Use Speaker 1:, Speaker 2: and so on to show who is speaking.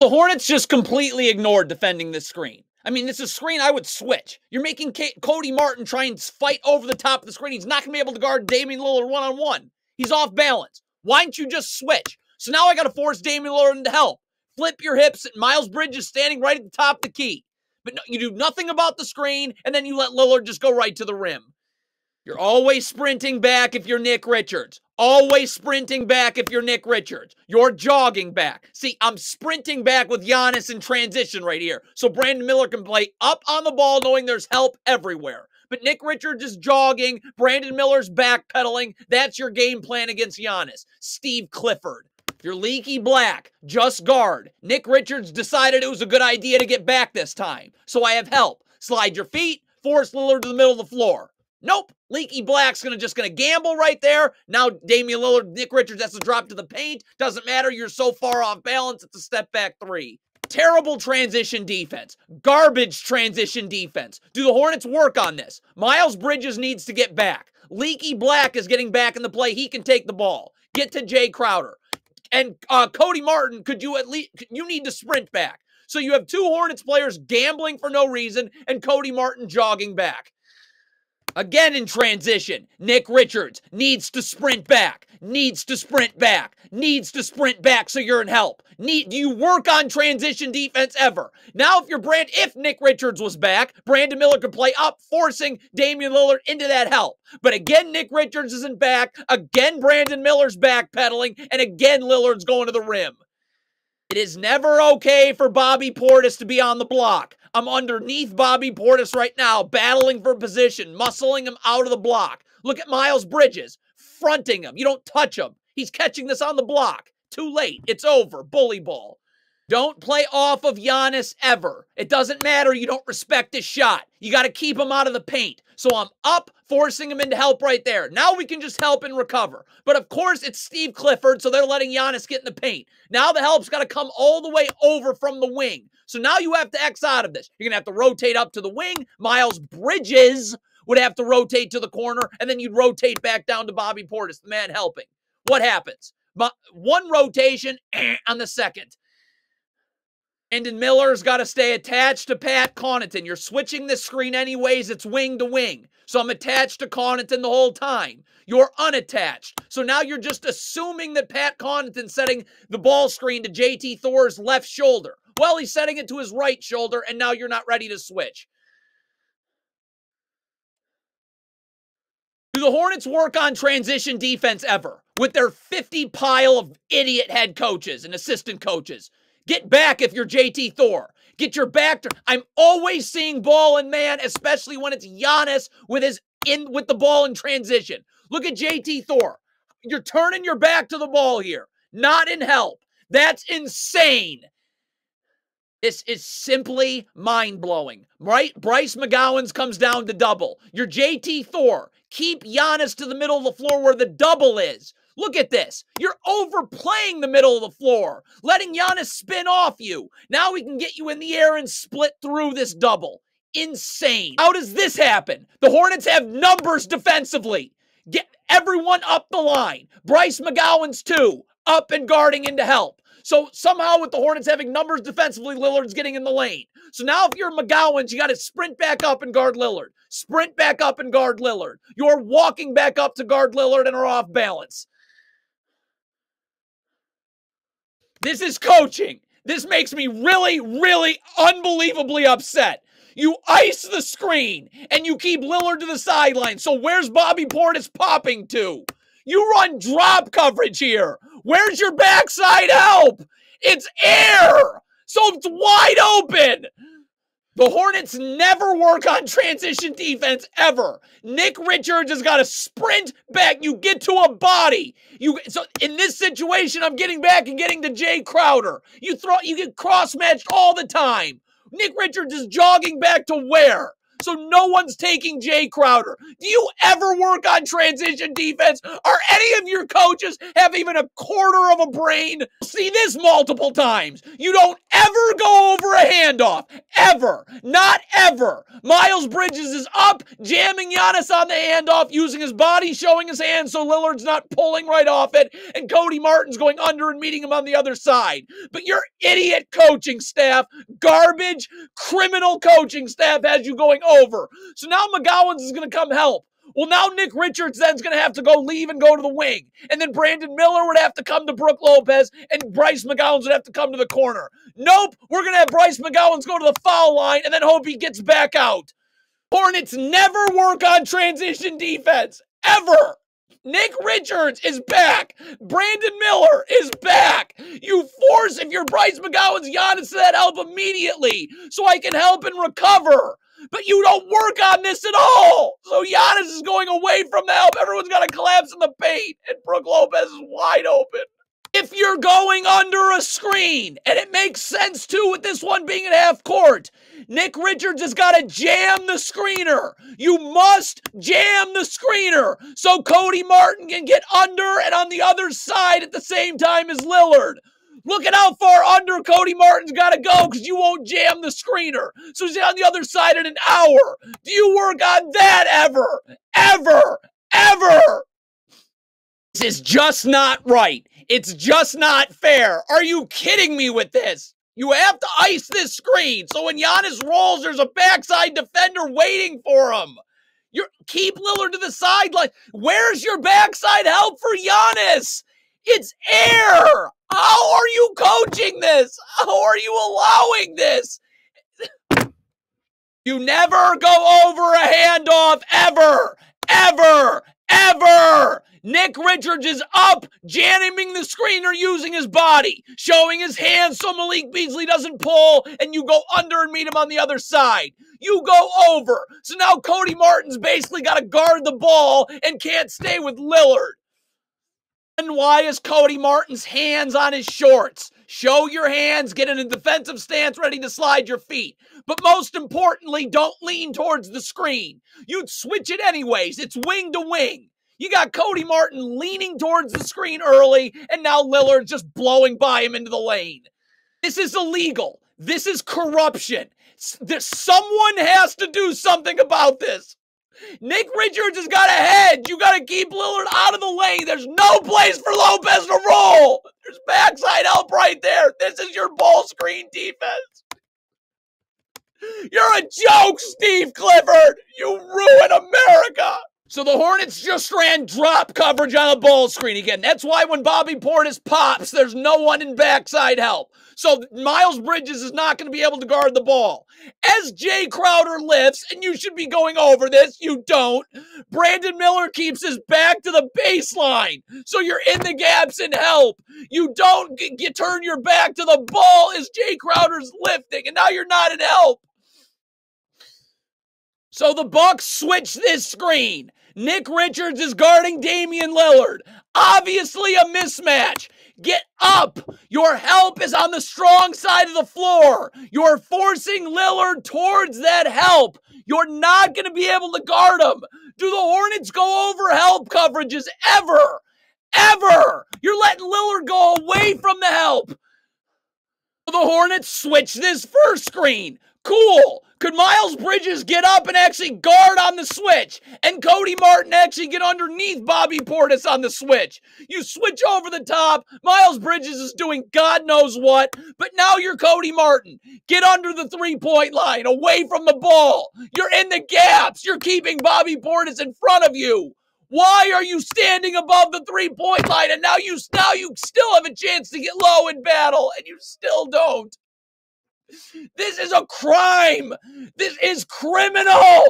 Speaker 1: The Hornets just completely ignored defending this screen. I mean, this is a screen I would switch. You're making Cody Martin try and fight over the top of the screen. He's not going to be able to guard Damian Lillard one-on-one. He's off balance. Why don't you just switch? So now I got to force Damian Lillard into help. Flip your hips, and Miles Bridges standing right at the top of the key. But no, you do nothing about the screen, and then you let Lillard just go right to the rim. You're always sprinting back if you're Nick Richards. Always sprinting back if you're Nick Richards. You're jogging back. See, I'm sprinting back with Giannis in transition right here. So Brandon Miller can play up on the ball knowing there's help everywhere. But Nick Richards is jogging. Brandon Miller's backpedaling. That's your game plan against Giannis. Steve Clifford. If you're leaky black, just guard. Nick Richards decided it was a good idea to get back this time. So I have help. Slide your feet. Force Lillard to the middle of the floor. Nope. Leaky Black's just gonna gamble right there. Now Damian Lillard, Nick Richards has to drop to the paint. Doesn't matter. You're so far off balance. It's a step back three. Terrible transition defense. Garbage transition defense. Do the Hornets work on this? Miles Bridges needs to get back. Leaky Black is getting back in the play. He can take the ball. Get to Jay Crowder. And Cody Martin, you need to sprint back. So you have two Hornets players gambling for no reason and Cody Martin jogging back. Again in transition, Nick Richards needs to sprint back, needs to sprint back, needs to sprint back so you're in help. Do you work on transition defense ever? Now if Nick Richards was back, Brandon Miller could play up, forcing Damian Lillard into that help. But again, Nick Richards isn't back, again Brandon Miller's backpedaling, and again Lillard's going to the rim. It is never okay for Bobby Portis to be on the block. I'm underneath Bobby Portis right now, battling for position, muscling him out of the block. Look at Miles Bridges, fronting him. You don't touch him. He's catching this on the block. Too late. It's over. Bully ball. Don't play off of Giannis ever. It doesn't matter. You don't respect his shot. You got to keep him out of the paint. So I'm up, forcing him into help right there. Now we can just help and recover. But of course, it's Steve Clifford, so they're letting Giannis get in the paint. Now the help's got to come all the way over from the wing. So now you have to X out of this. You're going to have to rotate up to the wing. Miles Bridges would have to rotate to the corner, and then you'd rotate back down to Bobby Portis, the man helping. What happens? One rotation on the second. Brandon Miller's got to stay attached to Pat Connaughton. You're switching the screen anyways. It's wing to wing. So I'm attached to Connaughton the whole time. You're unattached. So now you're just assuming that Pat Connaughton's setting the ball screen to JT Thor's left shoulder. Well, he's setting it to his right shoulder, and now you're not ready to switch. Do the Hornets work on transition defense ever with their 50 pile of idiot head coaches and assistant coaches? Get back if you're JT Thor. Get your back to... I'm always seeing ball and man, especially when it's Giannis with the ball in transition. Look at JT Thor. You're turning your back to the ball here. Not in help. That's insane. This is simply mind-blowing, right? Bryce McGowan's comes down to double. You're JT Thor. Keep Giannis to the middle of the floor where the double is. Look at this. You're overplaying the middle of the floor, letting Giannis spin off you. Now we can get you in the air and split through this double. Insane. How does this happen? The Hornets have numbers defensively. Get everyone up the line. Bryce McGowan's two, up and guarding into help. So somehow with the Hornets having numbers defensively, Lillard's getting in the lane. So now if you're McGowan's, you got to sprint back up and guard Lillard. Sprint back up and guard Lillard. You're walking back up to guard Lillard and are off balance. This is coaching. This makes me really, really unbelievably upset. You ice the screen and you keep Lillard to the sideline. So where's Bobby Portis popping to? You run drop coverage here. Where's your backside help? It's air. So it's wide open. The Hornets never work on transition defense ever. Nick Richards has got to sprint back. You get to a body. So in this situation, I'm getting back and getting to Jay Crowder. You get cross-matched all the time. Nick Richards is jogging back to where? So no one's taking Jay Crowder. Do you ever work on transition defense? Are any of your coaches have even a quarter of a brain? See this multiple times. You don't ever go over a handoff. Ever. Not ever. Miles Bridges is up, jamming Giannis on the handoff, using his body, showing his hands so Lillard's not pulling right off it, and Cody Martin's going under and meeting him on the other side. But your idiot coaching staff, garbage, criminal coaching staff has you going over. So now McGowens is going to come help. Well, now Nick Richards then's going to have to go leave and go to the wing. And then Brandon Miller would have to come to Brook Lopez, and Bryce McGowens would have to come to the corner. Nope, we're going to have Bryce McGowens go to the foul line and then hope he gets back out. Hornets never work on transition defense, ever. Nick Richards is back. Brandon Miller is back. You force, if you're Bryce McGowens, Giannis to that help immediately so I can help and recover. But you don't work on this at all. So Giannis is going away from the help. Everyone's got to collapse in the paint. And Brook Lopez is wide open. If you're going under a screen, and it makes sense too with this one being at half court, Nick Richards has got to jam the screener. You must jam the screener so Cody Martin can get under and on the other side at the same time as Lillard. Look at how far under Cody Martin's got to go because you won't jam the screener. So he's on the other side in an hour. Do you work on that ever? Ever? Ever? This is just not right. It's just not fair. Are you kidding me with this? You have to ice this screen so when Giannis rolls, there's a backside defender waiting for him. Keep Lillard to the sideline. Where's your backside help for Giannis? It's air. How are you coaching this? How are you allowing this? You never go over a handoff ever, ever, ever. Nick Richards is up, jamming the screener using his body, showing his hands so Malik Beasley doesn't pull, and you go under and meet him on the other side. You go over. So now Cody Martin's basically got to guard the ball and can't stay with Lillard. And why is Cody Martin's hands on his shorts? Show your hands, get in a defensive stance, ready to slide your feet. But most importantly, don't lean towards the screen. You'd switch it anyways. It's wing to wing. You got Cody Martin leaning towards the screen early, and now Lillard's just blowing by him into the lane. This is illegal. This is corruption. Someone has to do something about this. Nick Richards has got a head. You got to keep Lillard out of the lane. There's no place for Lopez to roll. There's backside help right there. This is your ball screen defense. You're a joke, Steve Clifford. You ruin America. So the Hornets just ran drop coverage on the ball screen again. That's why when Bobby Portis pops, there's no one in backside help. So Miles Bridges is not going to be able to guard the ball. As Jay Crowder lifts, and you should be going over this, you don't. Brandon Miller keeps his back to the baseline. So you're in the gaps and help. You don't turn your back to the ball as Jay Crowder's lifting, and now you're not in help. So the Bucks switch this screen. Nick Richards is guarding Damian Lillard. Obviously a mismatch. Get up. Your help is on the strong side of the floor. You're forcing Lillard towards that help. You're not going to be able to guard him. Do the Hornets go over help coverages ever? Ever. You're letting Lillard go away from the help. The Hornets switch this first screen. Cool. Could Miles Bridges get up and actually guard on the switch? And Cody Martin actually get underneath Bobby Portis on the switch? You switch over the top. Miles Bridges is doing God knows what. But now you're Cody Martin. Get under the three-point line, away from the ball. You're in the gaps. You're keeping Bobby Portis in front of you. Why are you standing above the three-point line? And now you still have a chance to get low in battle, and you still don't. This is a crime. This is criminal.